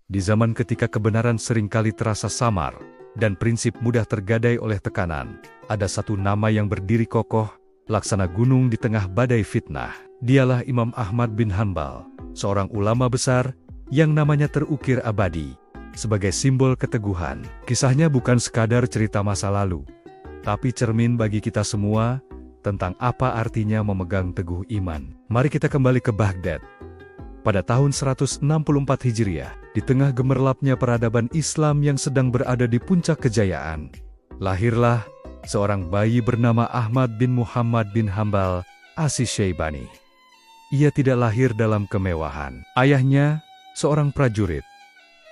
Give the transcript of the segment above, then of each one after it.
Di zaman ketika kebenaran seringkali terasa samar, dan prinsip mudah tergadai oleh tekanan, ada satu nama yang berdiri kokoh, laksana gunung di tengah badai fitnah. Dialah Imam Ahmad bin Hanbal, seorang ulama besar, yang namanya terukir abadi, sebagai simbol keteguhan. Kisahnya bukan sekadar cerita masa lalu, tapi cermin bagi kita semua, tentang apa artinya memegang teguh iman. Mari kita kembali ke Baghdad. Pada tahun 164 Hijriah, di tengah gemerlapnya peradaban Islam yang sedang berada di puncak kejayaan, lahirlah seorang bayi bernama Ahmad bin Muhammad bin Hanbal Asy-Syaibani. Ia tidak lahir dalam kemewahan. Ayahnya, seorang prajurit,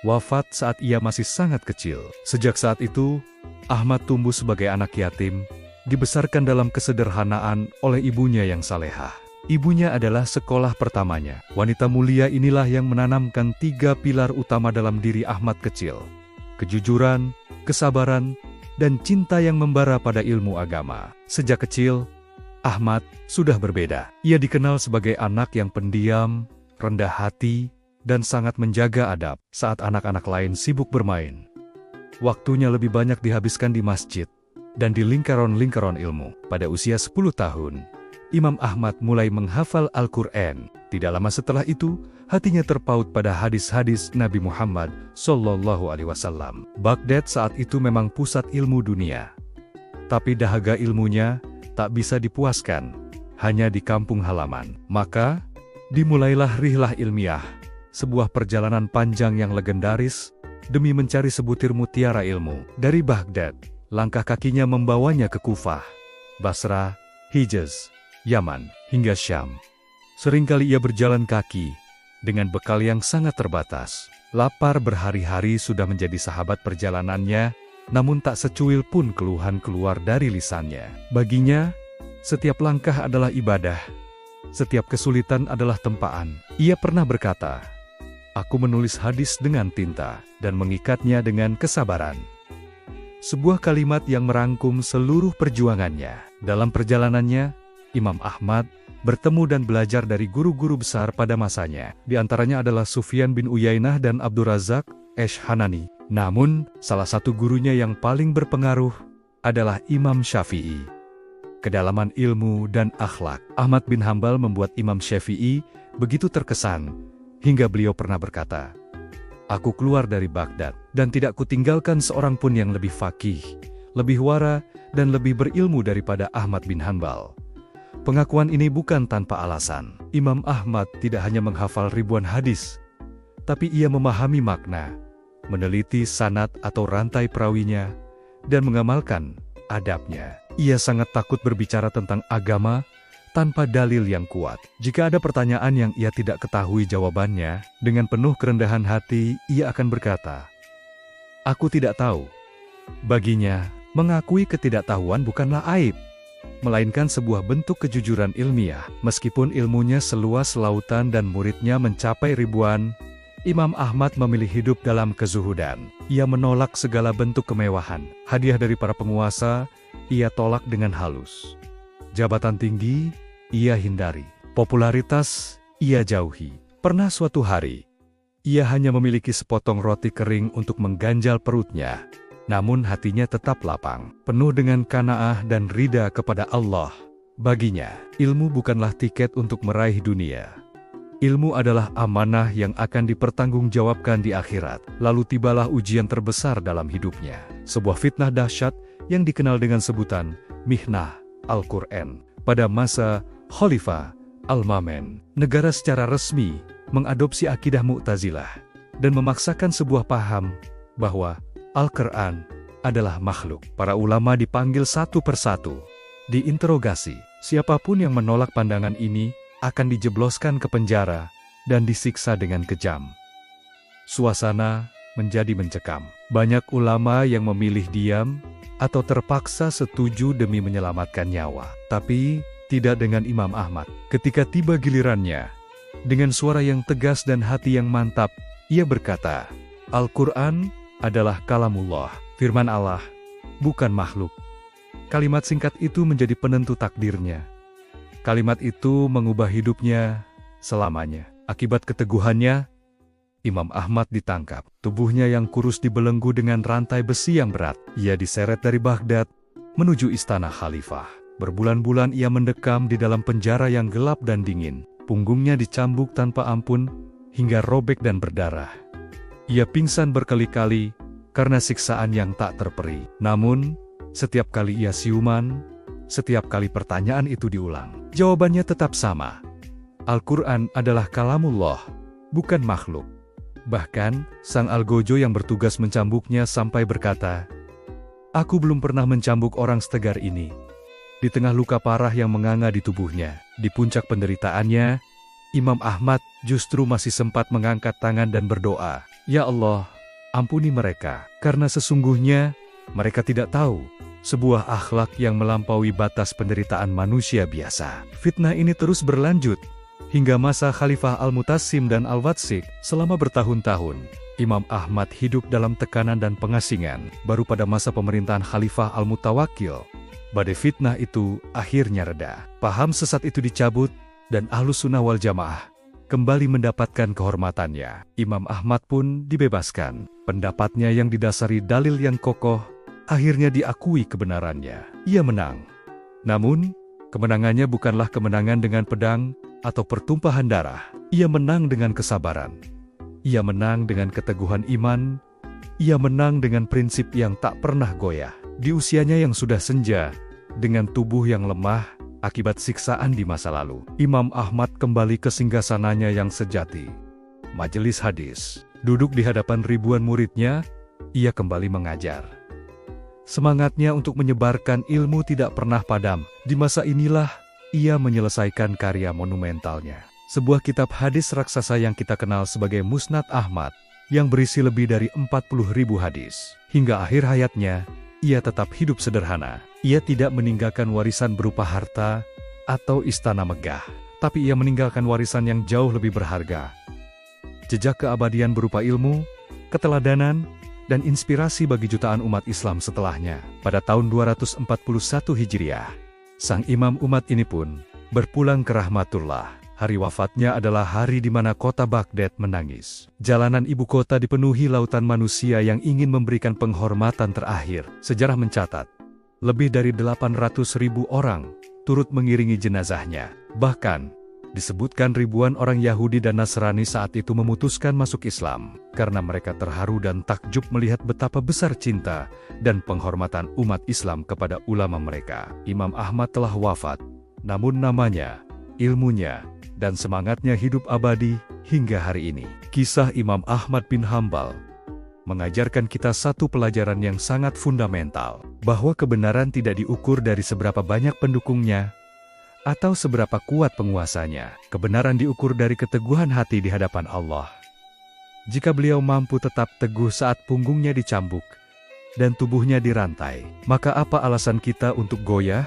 wafat saat ia masih sangat kecil. Sejak saat itu, Ahmad tumbuh sebagai anak yatim, dibesarkan dalam kesederhanaan oleh ibunya yang salehah. Ibunya adalah sekolah pertamanya. Wanita mulia inilah yang menanamkan 3 pilar utama dalam diri Ahmad kecil: kejujuran, kesabaran, dan cinta yang membara pada ilmu agama. Sejak kecil, Ahmad sudah berbeda. Ia dikenal sebagai anak yang pendiam, rendah hati, dan sangat menjaga adab. Saat anak-anak lain sibuk bermain, waktunya lebih banyak dihabiskan di masjid dan di lingkaran-lingkaran ilmu. Pada usia 10 tahun, Imam Ahmad mulai menghafal Al-Quran. Tidak lama setelah itu, hatinya terpaut pada hadis-hadis Nabi Muhammad SAW. Baghdad saat itu memang pusat ilmu dunia. Tapi dahaga ilmunya tak bisa dipuaskan hanya di kampung halaman. Maka, dimulailah rihlah ilmiah, sebuah perjalanan panjang yang legendaris, demi mencari sebutir mutiara ilmu. Dari Baghdad, langkah kakinya membawanya ke Kufah, Basra, Hijaz, Yaman, hingga Syam. Seringkali ia berjalan kaki, dengan bekal yang sangat terbatas. Lapar berhari-hari sudah menjadi sahabat perjalanannya, namun tak secuil pun keluhan keluar dari lisannya. Baginya, setiap langkah adalah ibadah, setiap kesulitan adalah tempaan. Ia pernah berkata, "Aku menulis hadis dengan tinta, dan mengikatnya dengan kesabaran." Sebuah kalimat yang merangkum seluruh perjuangannya. Dalam perjalanannya, Imam Ahmad bertemu dan belajar dari guru-guru besar pada masanya. Di antaranya adalah Sufyan bin Uyainah dan Abdur Razak Ash-Hanani. Namun, salah satu gurunya yang paling berpengaruh adalah Imam Syafi'i. Kedalaman ilmu dan akhlak Ahmad bin Hanbal membuat Imam Syafi'i begitu terkesan, hingga beliau pernah berkata, "Aku keluar dari Baghdad, dan tidak kutinggalkan seorang pun yang lebih faqih, lebih wara, dan lebih berilmu daripada Ahmad bin Hanbal." Pengakuan ini bukan tanpa alasan. Imam Ahmad tidak hanya menghafal ribuan hadis, tapi ia memahami makna, meneliti sanad atau rantai perawinya, dan mengamalkan adabnya. Ia sangat takut berbicara tentang agama tanpa dalil yang kuat. Jika ada pertanyaan yang ia tidak ketahui jawabannya, dengan penuh kerendahan hati, ia akan berkata, "Aku tidak tahu." Baginya, mengakui ketidaktahuan bukanlah aib, melainkan sebuah bentuk kejujuran ilmiah. Meskipun ilmunya seluas lautan dan muridnya mencapai ribuan, Imam Ahmad memilih hidup dalam kezuhudan. Ia menolak segala bentuk kemewahan. Hadiah dari para penguasa, ia tolak dengan halus. Jabatan tinggi, ia hindari. Popularitas, ia jauhi. Pernah suatu hari, ia hanya memiliki sepotong roti kering untuk mengganjal perutnya. Namun hatinya tetap lapang, penuh dengan qanaah dan ridha kepada Allah. Baginya, ilmu bukanlah tiket untuk meraih dunia. Ilmu adalah amanah yang akan dipertanggungjawabkan di akhirat. Lalu tibalah ujian terbesar dalam hidupnya. Sebuah fitnah dahsyat yang dikenal dengan sebutan Mihnah Al-Quran. Pada masa Khalifah Al-Ma'mun, negara secara resmi mengadopsi akidah Mu'tazilah dan memaksakan sebuah paham bahwa Al-Quran adalah makhluk. Para ulama dipanggil satu persatu, diinterogasi. Siapapun yang menolak pandangan ini akan dijebloskan ke penjara dan disiksa dengan kejam. Suasana menjadi mencekam. Banyak ulama yang memilih diam atau terpaksa setuju demi menyelamatkan nyawa. Tapi tidak dengan Imam Ahmad. Ketika tiba gilirannya, dengan suara yang tegas dan hati yang mantap, ia berkata, "Al-Quran adalah kalamullah, firman Allah, bukan makhluk." Kalimat singkat itu menjadi penentu takdirnya. Kalimat itu mengubah hidupnya selamanya. Akibat keteguhannya, Imam Ahmad ditangkap. Tubuhnya yang kurus dibelenggu dengan rantai besi yang berat. Ia diseret dari Baghdad menuju istana khalifah. Berbulan-bulan ia mendekam di dalam penjara yang gelap dan dingin. Punggungnya dicambuk tanpa ampun hingga robek dan berdarah. Ia pingsan berkali-kali karena siksaan yang tak terperi. Namun, setiap kali ia siuman, setiap kali pertanyaan itu diulang, jawabannya tetap sama. Al-Quran adalah kalamullah, bukan makhluk. Bahkan, sang algojo yang bertugas mencambuknya sampai berkata, "Aku belum pernah mencambuk orang setegar ini." Di tengah luka parah yang menganga di tubuhnya, di puncak penderitaannya, Imam Ahmad justru masih sempat mengangkat tangan dan berdoa, "Ya Allah, ampuni mereka, karena sesungguhnya mereka tidak tahu sebuah akhlak yang melampaui batas penderitaan manusia biasa." Fitnah ini terus berlanjut hingga masa Khalifah Al-Mutassim dan Al-Watsik selama bertahun-tahun. Imam Ahmad hidup dalam tekanan dan pengasingan. Baru pada masa pemerintahan Khalifah Al-Mutawakkil, badai fitnah itu akhirnya reda. Paham sesat itu dicabut dan Ahlus Sunnah wal Jamaah kembali mendapatkan kehormatannya. Imam Ahmad pun dibebaskan. Pendapatnya yang didasari dalil yang kokoh akhirnya diakui kebenarannya. Ia menang. Namun, kemenangannya bukanlah kemenangan dengan pedang atau pertumpahan darah. Ia menang dengan kesabaran. Ia menang dengan keteguhan iman. Ia menang dengan prinsip yang tak pernah goyah. Di usianya yang sudah senja, dengan tubuh yang lemah akibat siksaan di masa lalu, Imam Ahmad kembali ke singgasananya yang sejati, majelis hadis. Duduk di hadapan ribuan muridnya, ia kembali mengajar. Semangatnya untuk menyebarkan ilmu tidak pernah padam. Di masa inilah, ia menyelesaikan karya monumentalnya. Sebuah kitab hadis raksasa yang kita kenal sebagai Musnad Ahmad, yang berisi lebih dari 40.000 hadis. Hingga akhir hayatnya, ia tetap hidup sederhana. Ia tidak meninggalkan warisan berupa harta atau istana megah, tapi ia meninggalkan warisan yang jauh lebih berharga. Jejak keabadian berupa ilmu, keteladanan, dan inspirasi bagi jutaan umat Islam setelahnya. Pada tahun 241 Hijriah, sang imam umat ini pun berpulang ke rahmatullah. Hari wafatnya adalah hari di mana kota Baghdad menangis. Jalanan ibu kota dipenuhi lautan manusia yang ingin memberikan penghormatan terakhir. Sejarah mencatat, lebih dari 800.000 orang turut mengiringi jenazahnya. Bahkan, disebutkan ribuan orang Yahudi dan Nasrani saat itu memutuskan masuk Islam, karena mereka terharu dan takjub melihat betapa besar cinta dan penghormatan umat Islam kepada ulama mereka. Imam Ahmad telah wafat, namun namanya, ilmunya, dan semangatnya hidup abadi hingga hari ini. Kisah Imam Ahmad bin Hambal mengajarkan kita satu pelajaran yang sangat fundamental, bahwa kebenaran tidak diukur dari seberapa banyak pendukungnya atau seberapa kuat penguasanya. Kebenaran diukur dari keteguhan hati di hadapan Allah. Jika beliau mampu tetap teguh saat punggungnya dicambuk dan tubuhnya dirantai, maka apa alasan kita untuk goyah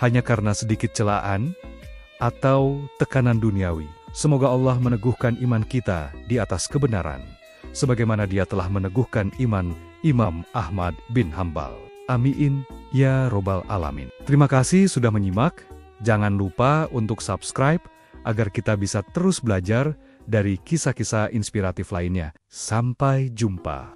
hanya karena sedikit celaan atau tekanan duniawi? Semoga Allah meneguhkan iman kita di atas kebenaran, sebagaimana Dia telah meneguhkan iman Imam Ahmad bin Hambal. Amin, ya Robbal Alamin. Terima kasih sudah menyimak. Jangan lupa untuk subscribe, agar kita bisa terus belajar dari kisah-kisah inspiratif lainnya. Sampai jumpa.